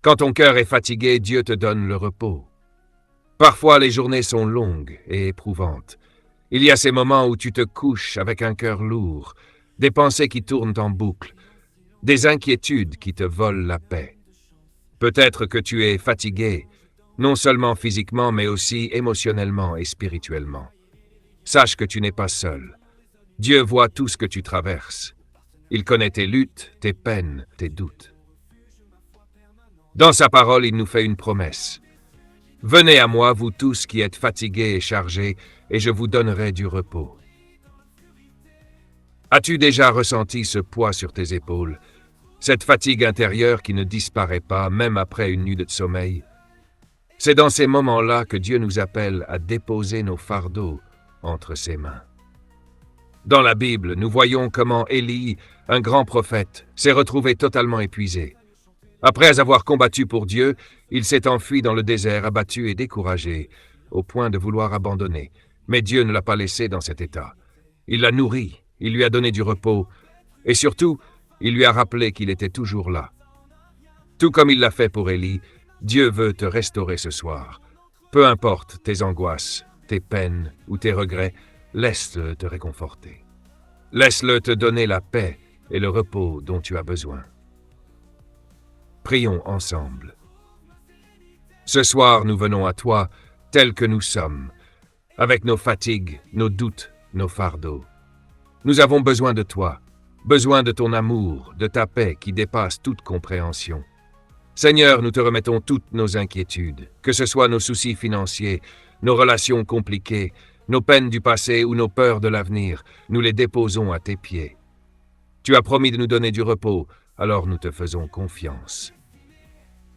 Quand ton cœur est fatigué, Dieu te donne le repos. Parfois, les journées sont longues et éprouvantes. Il y a ces moments où tu te couches avec un cœur lourd, des pensées qui tournent en boucle, des inquiétudes qui te volent la paix. Peut-être que tu es fatigué, non seulement physiquement, mais aussi émotionnellement et spirituellement. Sache que tu n'es pas seul. Dieu voit tout ce que tu traverses. Il connaît tes luttes, tes peines, tes doutes. Dans sa parole, il nous fait une promesse. « Venez à moi, vous tous qui êtes fatigués et chargés, et je vous donnerai du repos. » As-tu déjà ressenti ce poids sur tes épaules, cette fatigue intérieure qui ne disparaît pas, même après une nuit de sommeil? C'est dans ces moments-là que Dieu nous appelle à déposer nos fardeaux entre ses mains. Dans la Bible, nous voyons comment Élie, un grand prophète, s'est retrouvé totalement épuisé. Après avoir combattu pour Dieu, il s'est enfui dans le désert, abattu et découragé, au point de vouloir abandonner. Mais Dieu ne l'a pas laissé dans cet état. Il l'a nourri, il lui a donné du repos, et surtout, il lui a rappelé qu'il était toujours là. Tout comme il l'a fait pour Élie, Dieu veut te restaurer ce soir. Peu importe tes angoisses, tes peines ou tes regrets, laisse-le te réconforter. Laisse-le te donner la paix et le repos dont tu as besoin. Prions ensemble. Ce soir, nous venons à toi, tels que nous sommes, avec nos fatigues, nos doutes, nos fardeaux. Nous avons besoin de toi, besoin de ton amour, de ta paix qui dépasse toute compréhension. Seigneur, nous te remettons toutes nos inquiétudes, que ce soit nos soucis financiers, nos relations compliquées, nos peines du passé ou nos peurs de l'avenir, nous les déposons à tes pieds. Tu as promis de nous donner du repos, alors nous te faisons confiance.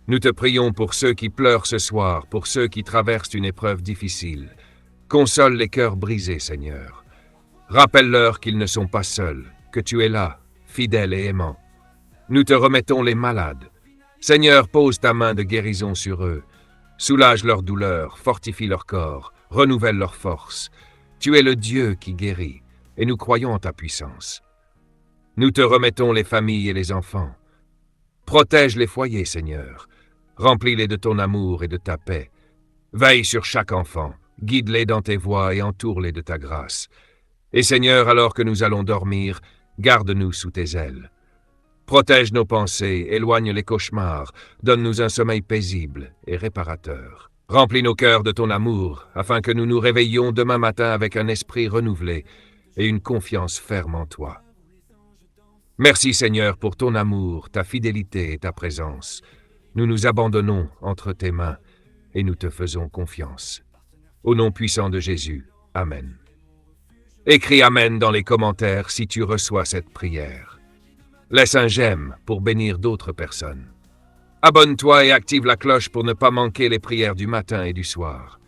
Nous te prions pour ceux qui pleurent ce soir, pour ceux qui traversent une épreuve difficile. Console les cœurs brisés, Seigneur. Rappelle-leur qu'ils ne sont pas seuls, que tu es là, fidèle et aimant. Nous te remettons les malades. Seigneur, pose ta main de guérison sur eux. Soulage leur douleur, fortifie leur corps, renouvelle leur force. Tu es le Dieu qui guérit, et nous croyons en ta puissance. Nous te remettons les familles et les enfants. Protège les foyers, Seigneur. Remplis-les de ton amour et de ta paix. Veille sur chaque enfant, guide-les dans tes voies et entoure-les de ta grâce. Et Seigneur, alors que nous allons dormir, garde-nous sous tes ailes. Protège nos pensées, éloigne les cauchemars, donne-nous un sommeil paisible et réparateur. Remplis nos cœurs de ton amour, afin que nous nous réveillions demain matin avec un esprit renouvelé et une confiance ferme en toi. Merci Seigneur pour ton amour, ta fidélité et ta présence. Nous nous abandonnons entre tes mains et nous te faisons confiance. Au nom puissant de Jésus, Amen. Écris Amen dans les commentaires si tu reçois cette prière. Laisse un j'aime pour bénir d'autres personnes. Abonne-toi et active la cloche pour ne pas manquer les prières du matin et du soir.